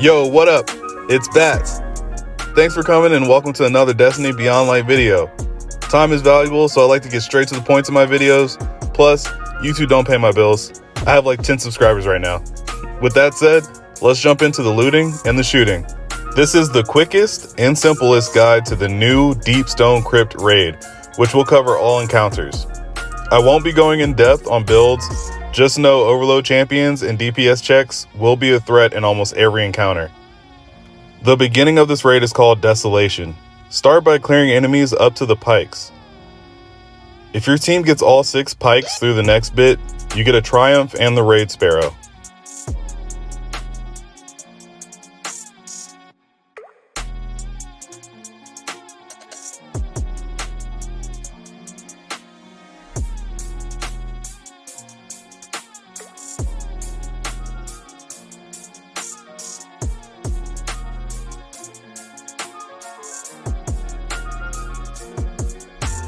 Yo, what up? It's Bats. Thanks for coming and welcome to another Destiny Beyond Light video. Time is valuable, so I like to get straight to the points in my videos. Plus, YouTube don't pay my bills. I have like 10 subscribers right now. With that said, let's jump into the looting and the shooting. This is the quickest and simplest guide to the new Deep Stone Crypt raid, which will cover all encounters. I won't be going in depth on builds, just know overload champions and DPS checks will be a threat in almost every encounter. The beginning of this raid is called Desolation. Start by clearing enemies up to the pikes. If your team gets all 6 pikes through the next bit, you get a Triumph and the Raid Sparrow.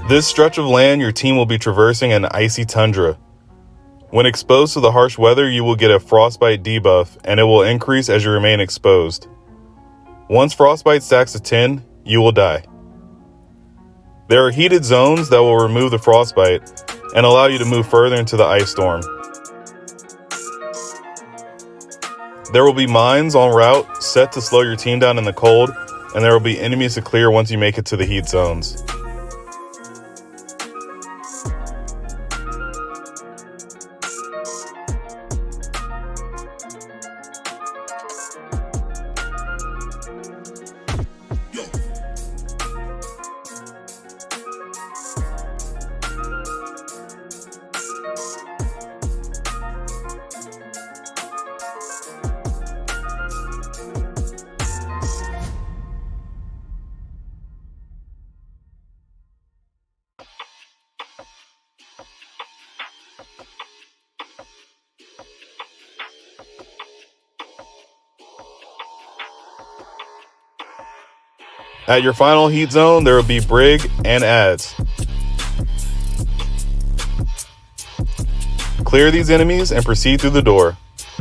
This stretch of land your team will be traversing an icy tundra. When exposed to the harsh weather, you will get a frostbite debuff and it will increase as you remain exposed. Once frostbite stacks to 10, you will die. There are heated zones that will remove the frostbite and allow you to move further into the ice storm. There will be mines en route set to slow your team down in the cold, and there will be enemies to clear once you make it to the heat zones. At your final heat zone, there will be Brig and ads. Clear these enemies and proceed through the door.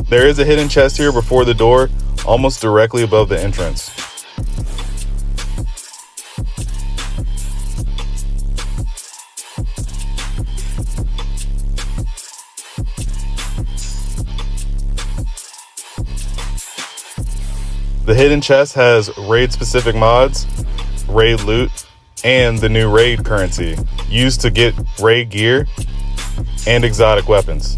There is a hidden chest here before the door, almost directly above the entrance. The hidden chest has raid-specific mods, raid loot, and the new raid currency, used to get raid gear and exotic weapons.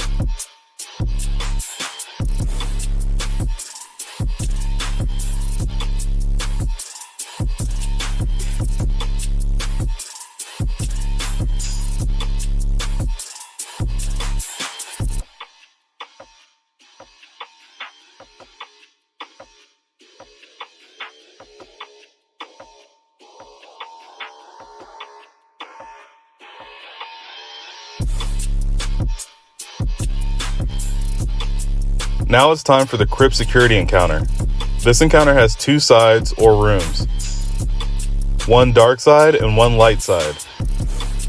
Now it's time for the Crypt security encounter. This encounter has 2 sides or rooms. One dark side and one light side.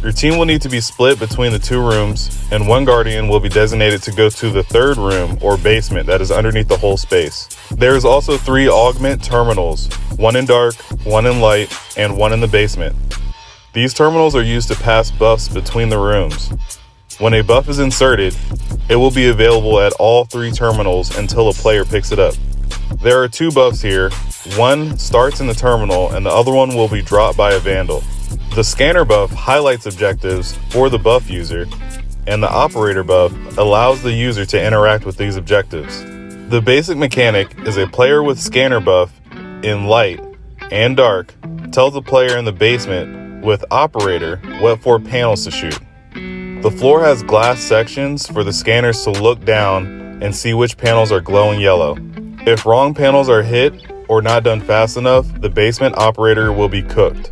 Your team will need to be split between the 2 rooms, and one guardian will be designated to go to the 3rd room or basement that is underneath the whole space. There is also 3 augment terminals, one in dark, one in light, and one in the basement. These terminals are used to pass buffs between the rooms. When a buff is inserted, it will be available at all 3 terminals until a player picks it up. There are 2 buffs here. One starts in the terminal and the other one will be dropped by a vandal. The scanner buff highlights objectives for the buff user, and the operator buff allows the user to interact with these objectives. The basic mechanic is a player with scanner buff in light and dark tells the player in the basement with operator what 4 panels to shoot. The floor has glass sections for the scanners to look down and see which panels are glowing yellow. If wrong panels are hit or not done fast enough, the basement operator will be cooked.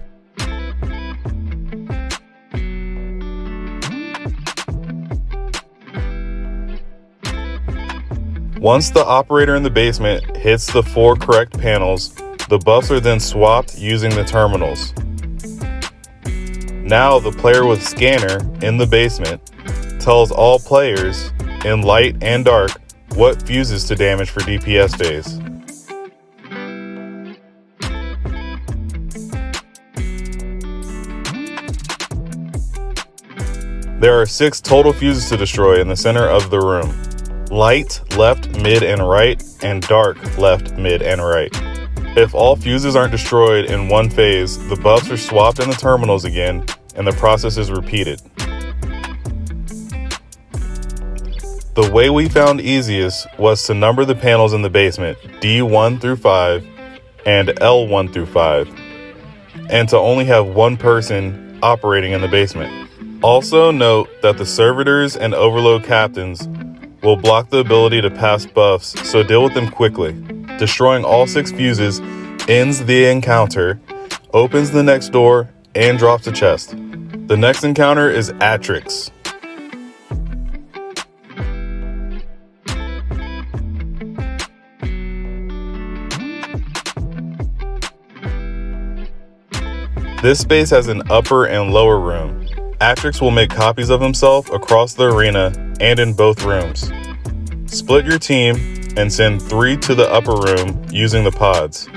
Once the operator in the basement hits the 4 correct panels, the buffs are then swapped using the terminals. Now the player with scanner in the basement tells all players in light and dark what fuses to damage for DPS phase. There are 6 total fuses to destroy in the center of the room. Light, left, mid, and right, and dark, left, mid, and right. If all fuses aren't destroyed in one phase, the buffs are swapped in the terminals again, and the process is repeated. The way we found easiest was to number the panels in the basement, D1 through 5 and L1 through 5, and to only have one person operating in the basement. Also note that the servitors and overload captains will block the ability to pass buffs, so deal with them quickly. Destroying all 6 fuses ends the encounter, opens the next door, and drops a chest. The next encounter is Atrix. This space has an upper and lower room. Atrix will make copies of himself across the arena and in both rooms. Split your team and send 3 to the upper room using the pods.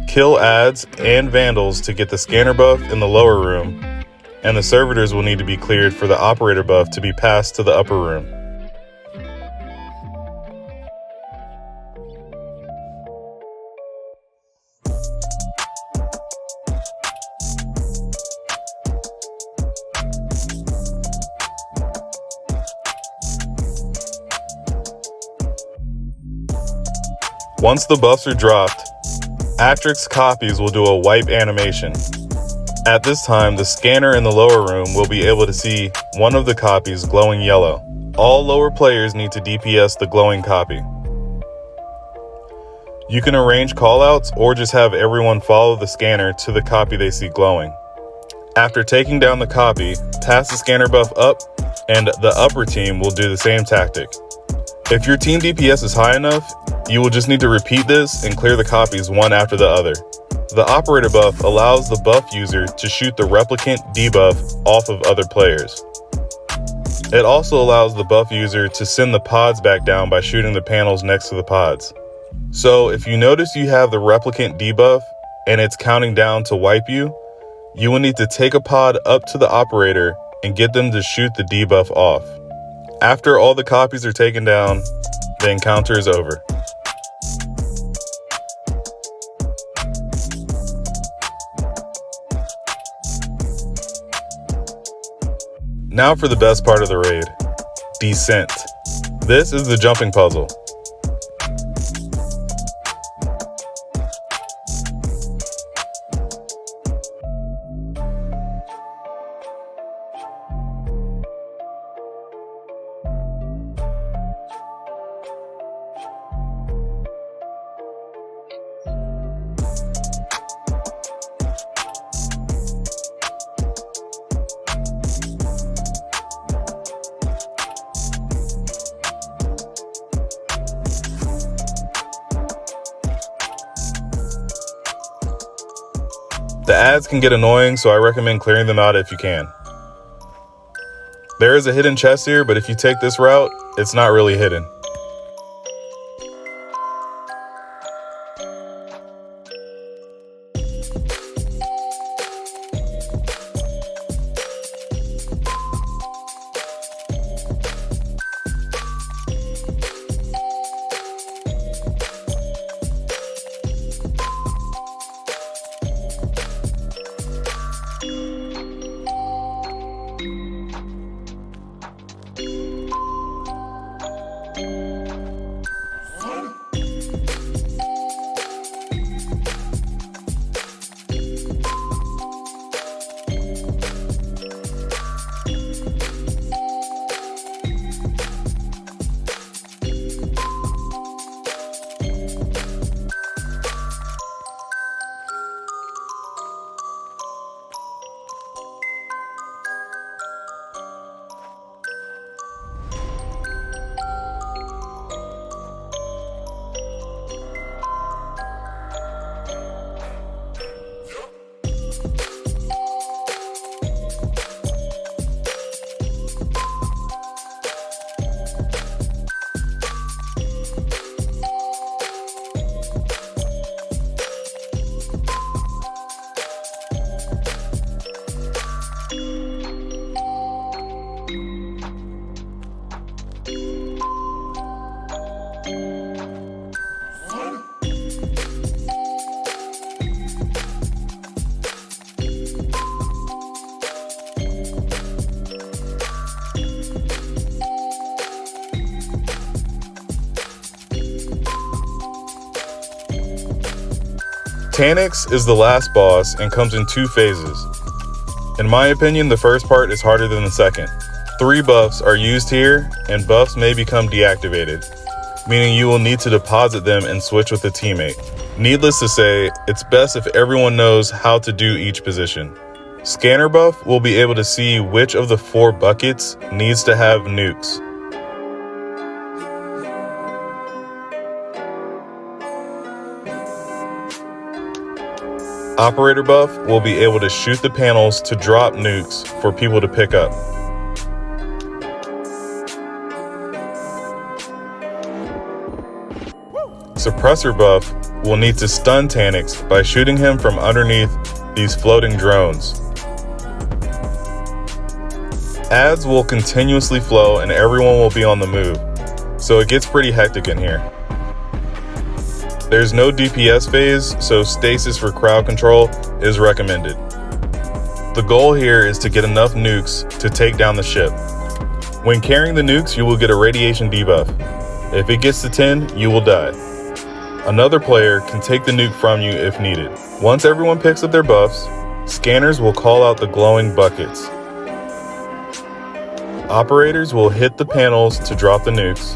Kill ads and vandals to get the scanner buff in the lower room, and the servitors will need to be cleared for the operator buff to be passed to the upper room. Once the buffs are dropped, Atrix copies will do a wipe animation. At this time, the scanner in the lower room will be able to see one of the copies glowing yellow. All lower players need to DPS the glowing copy. You can arrange callouts or just have everyone follow the scanner to the copy they see glowing. After taking down the copy, pass the scanner buff up, and the upper team will do the same tactic. If your team DPS is high enough, you will just need to repeat this and clear the copies one after the other. The operator buff allows the buff user to shoot the replicant debuff off of other players. It also allows the buff user to send the pods back down by shooting the panels next to the pods. So if you notice you have the replicant debuff and it's counting down to wipe you, you will need to take a pod up to the operator and get them to shoot the debuff off. After all the copies are taken down, the encounter is over. Now for the best part of the raid, Descent. This is the jumping puzzle. The ads can get annoying, so I recommend clearing them out if you can. There is a hidden chest here, but if you take this route, it's not really hidden. Taniks is the last boss and comes in 2 phases. In my opinion, the first part is harder than the second. 3 buffs are used here, and buffs may become deactivated, meaning you will need to deposit them and switch with a teammate. Needless to say, it's best if everyone knows how to do each position. Scanner buff will be able to see which of the 4 buckets needs to have nukes. Operator buff will be able to shoot the panels to drop nukes for people to pick up. Suppressor buff will need to stun Taniks by shooting him from underneath these floating drones. Ads will continuously flow and everyone will be on the move, so it gets pretty hectic in here. There's no DPS phase, so stasis for crowd control is recommended. The goal here is to get enough nukes to take down the ship. When carrying the nukes, you will get a radiation debuff. If it gets to 10, you will die. Another player can take the nuke from you if needed. Once everyone picks up their buffs, scanners will call out the glowing buckets. Operators will hit the panels to drop the nukes.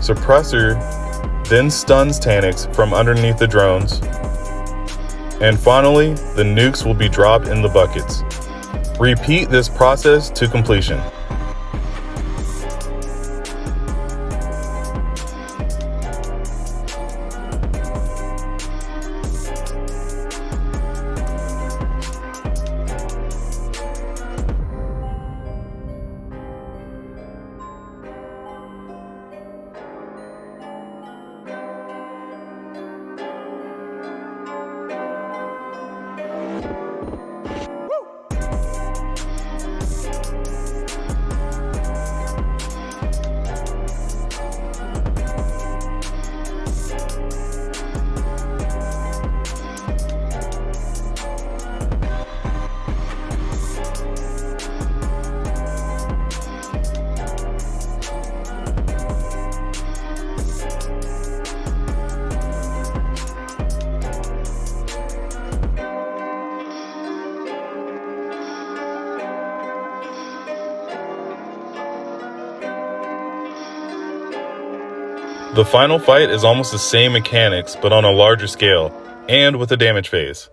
Suppressor then stuns Taniks from underneath the drones. And finally, the nukes will be dropped in the buckets. Repeat this process to completion. The final fight is almost the same mechanics, but on a larger scale, and with a damage phase.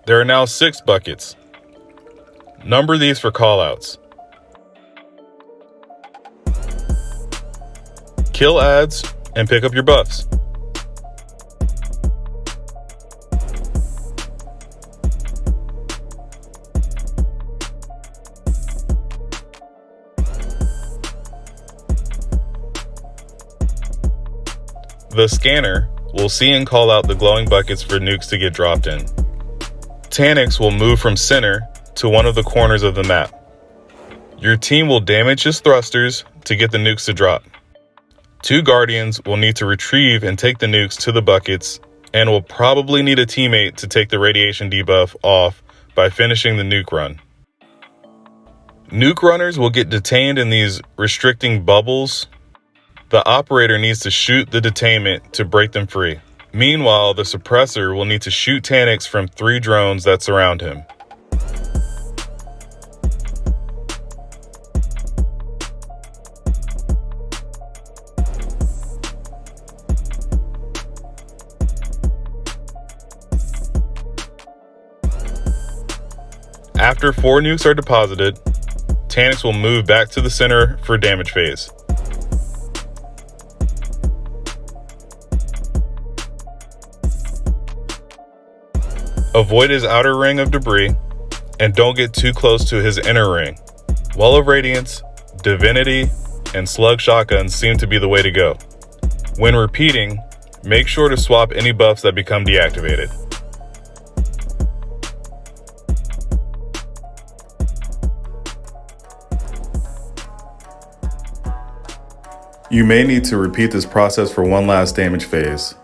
There are now 6 buckets. Number these for callouts. Kill ads and pick up your buffs. The scanner will see and call out the glowing buckets for nukes to get dropped in. Taniks will move from center to one of the corners of the map. Your team will damage his thrusters to get the nukes to drop. 2 guardians will need to retrieve and take the nukes to the buckets and will probably need a teammate to take the radiation debuff off by finishing the nuke run. Nuke runners will get detained in these restricting bubbles. The operator needs to shoot the detainment to break them free. Meanwhile, the suppressor will need to shoot Taniks from 3 drones that surround him. After 4 nukes are deposited, Taniks will move back to the center for damage phase. Avoid his outer ring of debris, and don't get too close to his inner ring. Well of Radiance, Divinity, and Slug Shotguns seem to be the way to go. When repeating, make sure to swap any buffs that become deactivated. You may need to repeat this process for one last damage phase.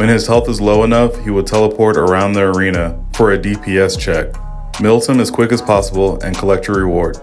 When his health is low enough, he will teleport around the arena for a DPS check. Mills him as quick as possible and collect your reward.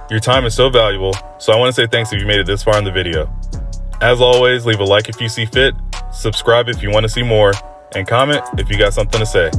Your time is so valuable, so I want to say thanks if you made it this far in the video. As always, leave a like if you see fit, subscribe if you want to see more, and comment if you got something to say.